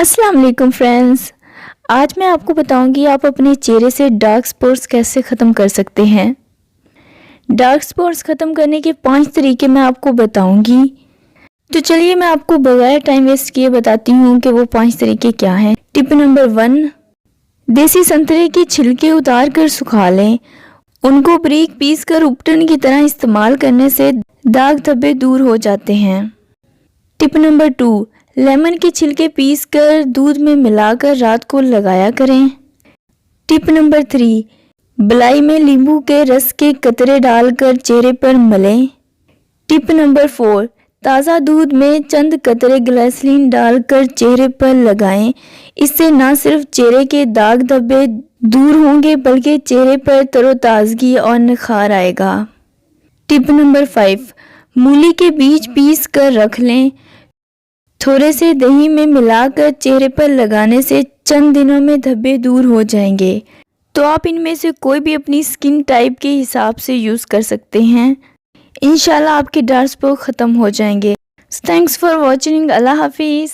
अस्सलाम वालेकुम फ्रेंड्स। आज मैं आपको बताऊंगी आप अपने चेहरे से डार्क स्पॉट्स कैसे ख़त्म कर सकते हैं। डार्क स्पॉट्स ख़त्म करने के 5 तरीके मैं आपको बताऊंगी। तो चलिए मैं आपको बगैर टाइम वेस्ट किए बताती हूँ कि वो 5 तरीके क्या हैं। टिप नंबर 1, देसी संतरे के छिलके उतार कर सुखा लें। उनको बारीक पीस कर उपटन की तरह इस्तेमाल करने से दाग धब्बे दूर हो जाते हैं। टिप नंबर 2, लेमन के छिलके पीस कर दूध में मिलाकर रात को लगाया करें। टिप नंबर 3, बलाई में नींबू के रस के कतरे डालकर चेहरे पर मलें। टिप नंबर 4, ताज़ा दूध में चंद कतरे ग्लिसरीन डालकर चेहरे पर लगाएं। इससे न सिर्फ चेहरे के दाग धब्बे दूर होंगे बल्कि चेहरे पर तरोताज़गी और निखार आएगा। टिप नंबर 5, मूली के बीज पीस कर रख लें। थोड़े से दही में मिलाकर चेहरे पर लगाने से चंद दिनों में धब्बे दूर हो जाएंगे। तो आप इनमें से कोई भी अपनी स्किन टाइप के हिसाब से यूज़ कर सकते हैं। इंशाल्लाह आपके डार्क स्पॉट ख़त्म हो जाएंगे। Thanks for watching. अल्लाह हाफिज़।